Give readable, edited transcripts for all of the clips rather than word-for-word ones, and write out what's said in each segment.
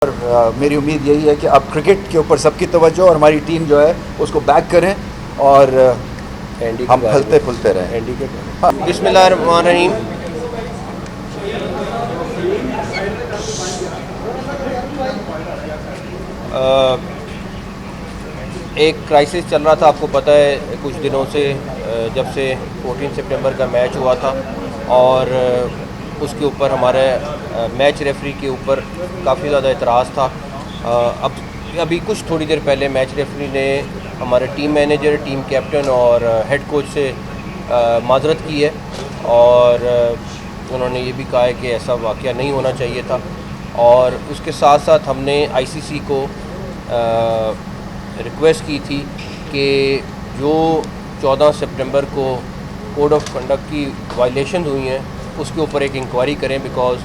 और मेरी उम्मीद यही है कि अब क्रिकेट के ऊपर सबकी तवज्जो और हमारी टीम जो है उसको बैक करें और एंडी हम फलते फूलते रहें। एंडी के हाँ, बिस्मिल्लाहिर्रहमानिर्रहीम। एक क्राइसिस चल रहा था, आपको पता है कुछ दिनों से, जब से 14 सितंबर का मैच हुआ था और उसके ऊपर हमारे मैच रेफरी के ऊपर काफ़ी ज़्यादा एतराज़ था। अब अभी कुछ थोड़ी देर पहले मैच रेफरी ने हमारे टीम मैनेजर, टीम कैप्टन और हेड कोच से माजरत की है और उन्होंने ये भी कहा है कि ऐसा वाक़या नहीं होना चाहिए था। और उसके साथ साथ हमने आईसीसी को रिक्वेस्ट की थी कि जो 14 सितंबर को कोड ऑफ कंडक्ट की वायलेशन हुई हैं उसके ऊपर एक इंक्वायरी करें, बिकॉज़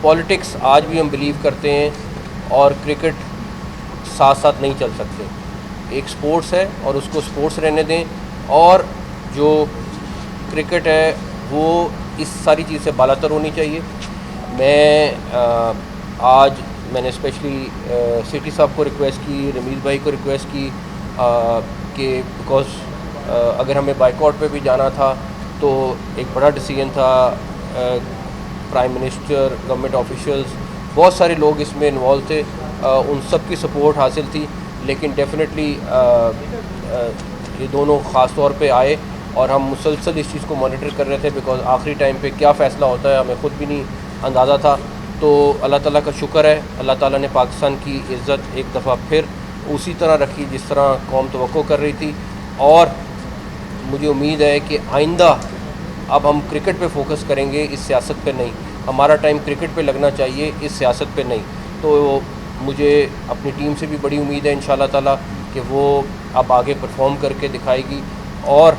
पॉलिटिक्स आज भी हम बिलीव करते हैं और क्रिकेट साथ साथ नहीं चल सकते। एक स्पोर्ट्स है और उसको स्पोर्ट्स रहने दें, और जो क्रिकेट है वो इस सारी चीज़ से बालातर होनी चाहिए। आज मैंने स्पेशली सिटी साहब को रिक्वेस्ट की, रमीज़ भाई को रिक्वेस्ट की कि बिकॉज़ अगर हमें बाइकआउट पे भी जाना था तो एक बड़ा डिसीजन था। प्राइम मिनिस्टर, गवर्नमेंट ऑफिशियल्स, बहुत सारे लोग इसमें इन्वॉल्व थे, उन सब की सपोर्ट हासिल थी। लेकिन डेफिनेटली ये दोनों ख़ास तौर पे आए और हम मुसलसल इस चीज़ को मॉनिटर कर रहे थे, बिकॉज़ आखिरी टाइम पे क्या फ़ैसला होता है हमें ख़ुद भी नहीं अंदाज़ा था। तो अल्लाह ताला का शुक्र है, अल्लाह ताला ने पाकिस्तान की इज़्ज़त एक दफ़ा फिर उसी तरह रखी जिस तरह कौम तवक्को कर रही थी। और मुझे उम्मीद है कि आइंदा अब हम क्रिकेट पे फोकस करेंगे, इस सियासत पे नहीं। हमारा टाइम क्रिकेट पे लगना चाहिए, इस सियासत पे नहीं। तो मुझे अपनी टीम से भी बड़ी उम्मीद है इंशाल्लाह ताला कि वो अब आगे परफॉर्म करके दिखाएगी। और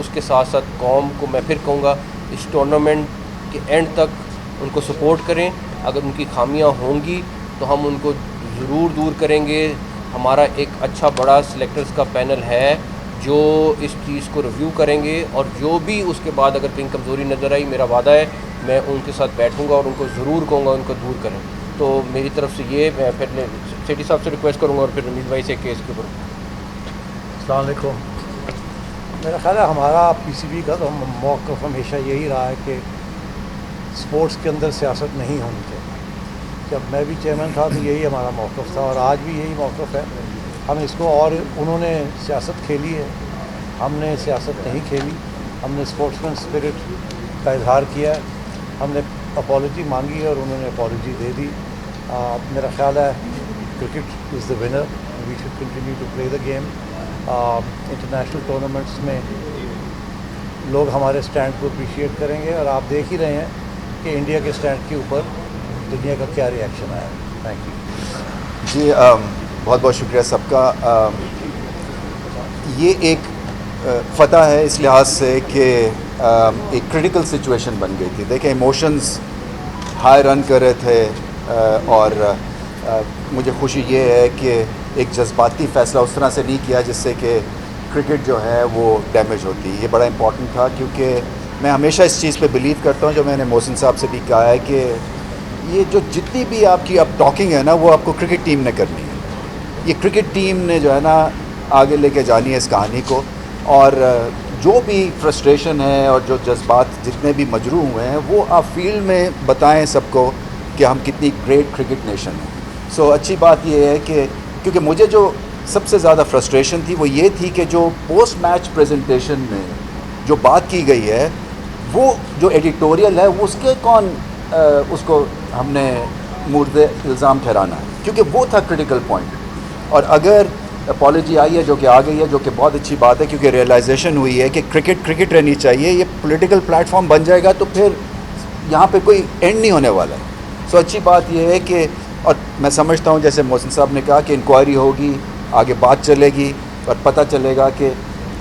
उसके साथ साथ कौम को मैं फिर कहूँगा, इस टूर्नामेंट के एंड तक उनको सपोर्ट करें। अगर उनकी खामियां होंगी तो हम उनको ज़रूर दूर करेंगे। हमारा एक अच्छा बड़ा सिलेक्टर्स का पैनल है जो इस चीज़ को रिव्यू करेंगे, और जो भी उसके बाद अगर कहीं कमज़ोरी नज़र आई, मेरा वादा है मैं उनके साथ बैठूंगा और उनको ज़रूर कहूँगा उनको दूर करें। तो मेरी तरफ से ये, मैं फिर सेठी साहब से रिक्वेस्ट करूँगा और फिर रमीज़ भाई से केस के ऊपर। अस्सलाम वालेकुम। मेरा ख़्याल है हमारा पीसीबी का तो मौक़िफ़ हमेशा यही रहा है कि स्पोर्ट्स के अंदर सियासत नहीं होनी चाहिए। जब मैं भी चेयरमैन था तो यही हमारा मौक़िफ़ था और आज भी यही मौक़िफ़ है। हम इसको, और उन्होंने सियासत खेली है, हमने सियासत नहीं खेली। हमने स्पोर्ट्समैन स्पिरिट का इजहार किया है, हमने अपॉलजी मांगी है और उन्होंने अपॉलजी दे दी। मेरा ख़्याल है cricket is the winner, we should continue to play the game. International tournaments में लोग हमारे स्टैंड को अप्रिशिएट करेंगे और आप देख ही रहे हैं कि इंडिया के स्टैंड के ऊपर दुनिया का क्या रिएक्शन आया। थैंक यू जी, बहुत बहुत शुक्रिया सबका। ये एक फ़तह है इस लिहाज से कि एक क्रिटिकल सिचुएशन बन गई थी। देखें, इमोशंस हाई रन कर रहे थे और मुझे खुशी ये है कि एक जज्बाती फ़ैसला उस तरह से नहीं किया जिससे कि क्रिकेट जो है वो डैमेज होती। ये बड़ा इम्पॉर्टेंट था, क्योंकि मैं हमेशा इस चीज़ पे बिलीव करता हूँ, जो मैंने मोहसिन साहब से भी कहा है, कि ये जो जितनी भी आपकी अब टॉकिंग है ना, वो आपको क्रिकेट टीम ने करनी है। ये क्रिकेट टीम ने जो है ना आगे लेके जानी है इस कहानी को। और जो भी फ्रस्ट्रेशन है और जो जज्बात जितने भी मजरू हुए हैं, वो आप फील्ड में बताएं सबको कि हम कितनी ग्रेट क्रिकेट नेशन हैं। सो अच्छी बात ये है कि, क्योंकि मुझे जो सबसे ज़्यादा फ्रस्ट्रेशन थी वो ये थी कि जो पोस्ट मैच प्रेजेंटेशन में जो बात की गई है, वो जो एडिटोरियल है वो उसके कौन उसको हमने मुर्द इल्ज़ाम ठहराना है, क्योंकि वो था क्रिटिकल पॉइंट। और अगर अपॉलजी आई है, जो कि आ गई है, जो कि बहुत अच्छी बात है, क्योंकि रियलाइजेशन हुई है कि क्रिकेट रहनी चाहिए। ये पॉलिटिकल प्लेटफॉर्म बन जाएगा तो फिर यहाँ पे कोई एंड नहीं होने वाला है। सो अच्छी बात ये है कि, और मैं समझता हूँ जैसे मोहसिन साहब ने कहा कि इंक्वायरी होगी, आगे बात चलेगी और पता चलेगा कि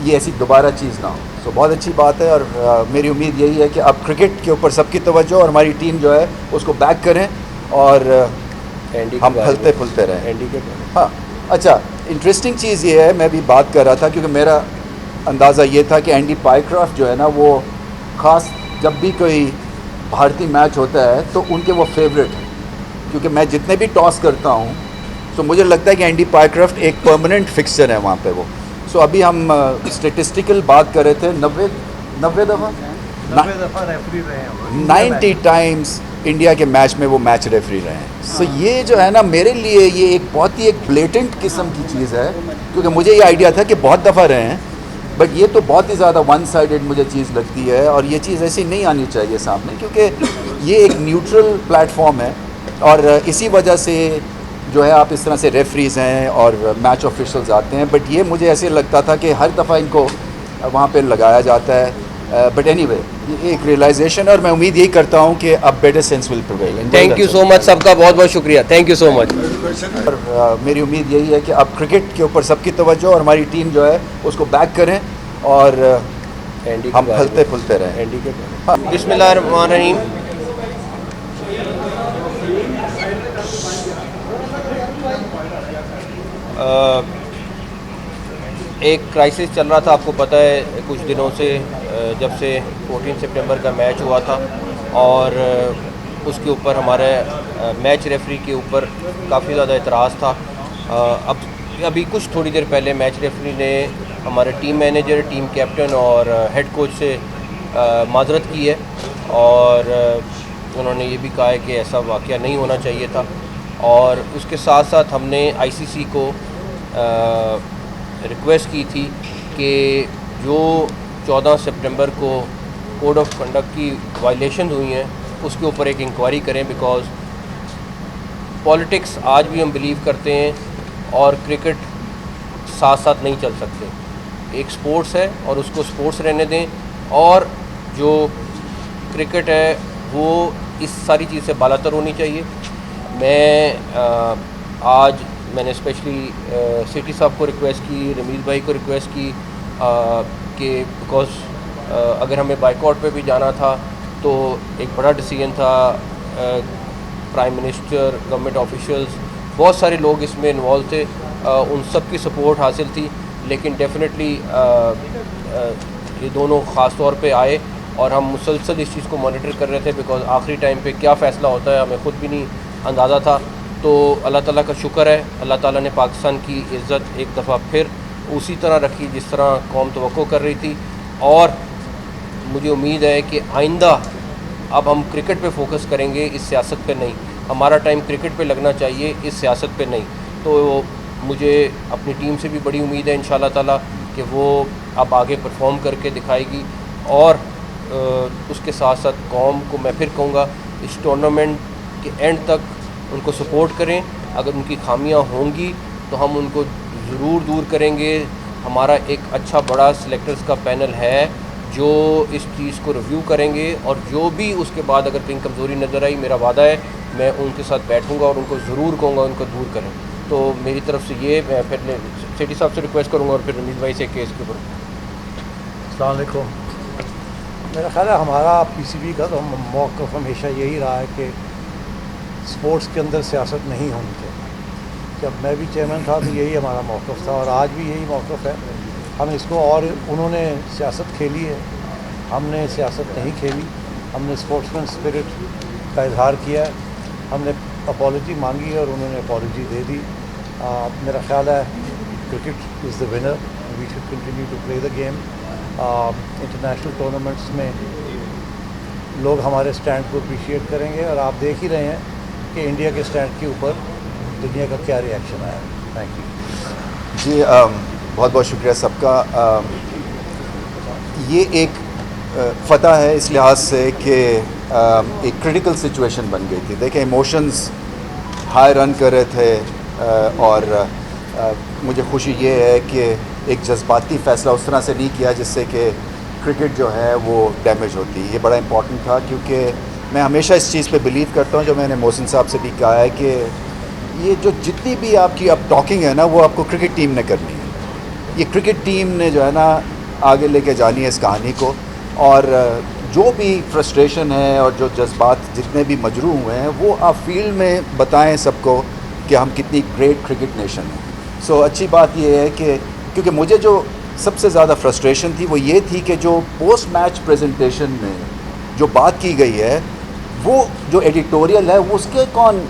ये ऐसी दोबारा चीज़ ना हो। सो बहुत अच्छी बात है। और मेरी उम्मीद यही है कि अब क्रिकेट के ऊपर सबकी तवज्जो और हमारी टीम जो है उसको बैक करें और हम फलते फूलते रहें। एंडी के हाँ, अच्छा, इंटरेस्टिंग चीज़ ये है, मैं भी बात कर रहा था, क्योंकि मेरा अंदाज़ा ये था कि एंडी पाइक्रॉफ्ट जो है ना, वो ख़ास जब भी कोई भारतीय मैच होता है तो उनके वो फेवरेट हैं। क्योंकि मैं जितने भी टॉस करता हूँ तो मुझे लगता है कि एंडी पायक्रॉफ्ट एक परमानेंट फिक्सचर है वहाँ पे वो। सो अभी हम स्टेटिस्टिकल बात कर रहे थे, 90 दफ़ा 90 दफ़ा रेफरी रहे हैं 90 टाइम्स इंडिया के मैच में वो मैच रेफरी रहे हैं। सो ये जो है ना, मेरे लिए ये एक बहुत ही एक ब्लेटेंट किस्म की चीज़ है, क्योंकि मुझे ये आइडिया था कि बहुत दफ़ा रहे हैं, बट ये तो बहुत ही ज़्यादा वन साइडेड मुझे चीज़ लगती है, और ये चीज़ ऐसी नहीं आनी चाहिए सामने, क्योंकि ये एक न्यूट्रल प्लेटफॉर्म है। और इसी वजह से जो है आप इस तरह से रेफरीज़ हैं और मैच ऑफिशल्स आते हैं, बट ये मुझे ऐसे लगता था कि हर दफ़ा इनको वहाँ पे लगाया जाता है। बट एनीवे, ये एक रियलाइजेशन है, और मैं उम्मीद यही करता हूँ कि अब better sense will prevail. Thank you so much, सबका बहुत बहुत शुक्रिया, थैंक यू सो मच। और मेरी उम्मीद यही है कि अब क्रिकेट के ऊपर सबकी तवज्जो, और हमारी टीम जो है उसको बैक करें, और एंडी हम फलते फुलते रहें। एंडी के बिस्मिल्लाहिर्रहमानिर्रहीम। एक क्राइसिस चल रहा था, आपको पता है कुछ दिनों से, जब से 14 सितंबर का मैच हुआ था, और उसके ऊपर हमारे मैच रेफरी के ऊपर काफ़ी ज़्यादा एतराज़ था। अब अभी कुछ थोड़ी देर पहले मैच रेफरी ने हमारे टीम मैनेजर, टीम कैप्टन और हेड कोच से माज़रत की है, और उन्होंने ये भी कहा है कि ऐसा वाक़या नहीं होना चाहिए था। और उसके साथ साथ हमने आईसीसी को रिक्वेस्ट की थी कि जो 14 सितंबर को कोड ऑफ कंडक्ट की वायलेशन हुई हैं उसके ऊपर एक इंक्वायरी करें, बिकॉज़ पॉलिटिक्स आज भी हम बिलीव करते हैं और क्रिकेट साथ साथ नहीं चल सकते। एक स्पोर्ट्स है और उसको स्पोर्ट्स रहने दें, और जो क्रिकेट है वो इस सारी चीज़ से बालातर होनी चाहिए। मैं आज मैंने स्पेशली सिटी साहब को रिक्वेस्ट की, रमीज़ भाई को रिक्वेस्ट की कि बिकॉज़ अगर हमें बाइकआउट पे भी जाना था तो एक बड़ा डिसीजन था, प्राइम मिनिस्टर, गवर्नमेंट ऑफिशियल्स, बहुत सारे लोग इसमें इन्वॉल्व थे, उन सब की सपोर्ट हासिल थी, लेकिन डेफिनेटली ये दोनों ख़ास तौर पे आए, और हम मुसलसल इस चीज़ को मॉनिटर कर रहे थे, बिकॉज़ आखिरी टाइम पे क्या फ़ैसला होता है हमें ख़ुद भी नहीं अंदाज़ा था। तो अल्लाह ताला का शुक्र है, अल्लाह ताला ने पाकिस्तान की इज़्ज़त एक दफ़ा फिर उसी तरह रखी जिस तरह कौम तवक्को कर रही थी, और मुझे उम्मीद है कि आइंदा अब हम क्रिकेट पे फोकस करेंगे, इस सियासत पे नहीं। हमारा टाइम क्रिकेट पे लगना चाहिए, इस सियासत पे नहीं। तो मुझे अपनी टीम से भी बड़ी उम्मीद है इंशाल्लाह ताला कि वो अब आगे परफॉर्म करके दिखाएगी, और उसके साथ साथ कौम को मैं फिर कहूँगा इस टूर्नामेंट के एंड तक उनको सपोर्ट करें। अगर उनकी खामियां होंगी तो हम उनको ज़रूर दूर करेंगे। हमारा एक अच्छा बड़ा सिलेक्टर्स का पैनल है जो इस चीज़ को रिव्यू करेंगे, और जो भी उसके बाद अगर कहीं कमज़ोरी नज़र आई, मेरा वादा है मैं उनके साथ बैठूंगा और उनको ज़रूर कहूँगा उनको दूर करें। तो मेरी तरफ से ये, मैं फिर सिटी साहब से रिक्वेस्ट करूँगा और फिर रमीज़ भाई से केस के ऊपर। अस्सलाम वालेकुम। मेरा ख़्याल है हमारा पीसीबी का तो मौक़िफ़ हमेशा यही रहा है कि स्पोर्ट्स के अंदर सियासत नहीं होनी चाहिए। जब मैं भी चेयरमैन था तो यही हमारा मौक़िफ़ था, और आज भी यही मौक़िफ़ है। हम इसको, और उन्होंने सियासत खेली है, हमने सियासत नहीं खेली। हमने स्पोर्ट्समैन स्पिरिट का इजहार किया है, हमने अपॉलजी मांगी है और उन्होंने अपॉलजी दे दी। मेरा ख़्याल है cricket is the winner, we should continue to play the game. International tournaments में लोग हमारे स्टैंड को अप्रिशिएट करेंगे, और आप देख ही रहे हैं कि इंडिया के स्टैंड के ऊपर दुनिया का क्या रिएक्शन आया। थैंक यू जी, बहुत बहुत शुक्रिया सबका। ये एक फ़तह है इस लिहाज से कि एक क्रिटिकल सिचुएशन बन गई थी। देखें, इमोशंस हाई रन कर रहे थे, और मुझे खुशी ये है कि एक जज्बाती फ़ैसला उस तरह से नहीं किया जिससे कि क्रिकेट जो है वो डैमेज होती। ये बड़ा इंपॉर्टेंट था, क्योंकि मैं हमेशा इस चीज़ पे बिलीव करता हूँ, जो मैंने मोहसिन साहब से भी कहा है, कि ये जो जितनी भी आपकी अब टॉकिंग है ना, वो आपको क्रिकेट टीम ने करनी है। ये क्रिकेट टीम ने जो है ना आगे लेके जानी है इस कहानी को, और जो भी फ्रस्ट्रेशन है और जो जज्बात जितने भी मजरू हुए हैं वो आप फील्ड में बताएं सबको कि हम कितनी ग्रेट क्रिकेट नेशन हैं। सो अच्छी बात ये है कि, क्योंकि मुझे जो सबसे ज़्यादा फ्रस्ट्रेशन थी वो ये थी कि जो पोस्ट मैच प्रेजेंटेशन में जो बात की गई है, वो जो एडिटोरियल है वो उसके कौन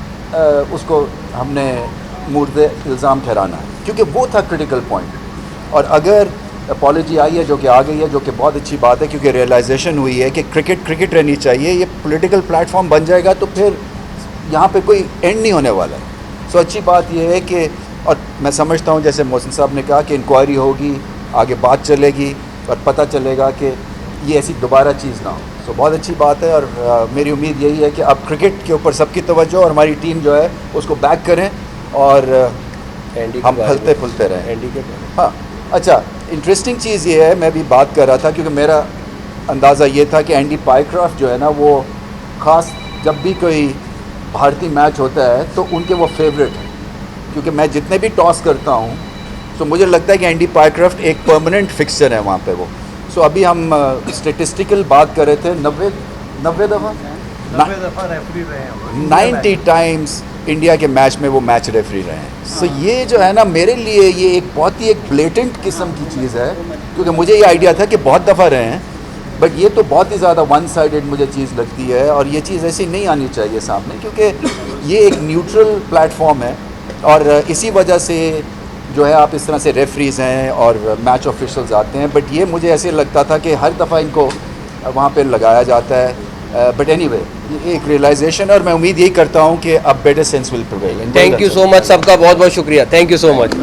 उसको हमने मुर्द इल्ज़ाम ठहराना है, क्योंकि वो था क्रिटिकल पॉइंट। और अगर अपॉलॉजी आई है, जो कि आ गई है, जो कि बहुत अच्छी बात है, क्योंकि रियलाइजेशन हुई है कि क्रिकेट रहनी चाहिए, ये पॉलिटिकल प्लेटफॉर्म बन जाएगा तो फिर यहाँ पे कोई एंड नहीं होने वाला है। सो अच्छी बात ये है कि, और मैं समझता हूँ जैसे मोहसिन साहब ने कहा कि इंक्वायरी होगी, आगे बात चलेगी और पता चलेगा कि ये ऐसी दोबारा चीज़ ना हो। सो बहुत अच्छी बात है, और मेरी उम्मीद यही है कि अब क्रिकेट के ऊपर सबकी तवज्जो और हमारी टीम जो है उसको बैक करें और हम फलते फूलते रहें। एंडी के हाँ, अच्छा, इंटरेस्टिंग चीज़ ये है, मैं भी बात कर रहा था क्योंकि मेरा अंदाज़ा ये था कि एंडी पाइक्रॉफ्ट जो है ना, वो ख़ास जब भी कोई भारतीय मैच होता है तो उनके वो फेवरेट हैं, क्योंकि मैं जितने भी टॉस करता हूँ तो मुझे लगता है कि एंडी पाइक्रॉफ्ट एक परमानेंट फिक्सचर है वहाँ पे वो। सो अभी हम स्टेटिस्टिकल बात कर रहे थे, 90 दफ़ा 90 टाइम्स इंडिया के मैच में वो मैच रेफरी रहे हैं। सो ये जो है ना, मेरे लिए ये एक बहुत ही एक ब्लेटेंट किस्म की चीज़ है, क्योंकि मुझे ये आइडिया था कि बहुत दफ़ा रहे हैं, बट ये तो बहुत ही ज़्यादा वन साइडेड मुझे चीज़ लगती है, और ये चीज़ ऐसी नहीं आनी चाहिए सामने, क्योंकि ये एक न्यूट्रल प्लेटफॉर्म है। और इसी वजह से जो है आप इस तरह से रेफरीज़ हैं और मैच ऑफिशल्स आते हैं, बट ये मुझे ऐसे लगता था कि हर दफ़ा इनको वहाँ पे लगाया जाता है। बट एनीवे, ये एक रियलाइजेशन है, और मैं उम्मीद यही करता हूँ कि अब better sense will prevail. Thank you so much, सबका बहुत बहुत शुक्रिया, थैंक यू सो मच।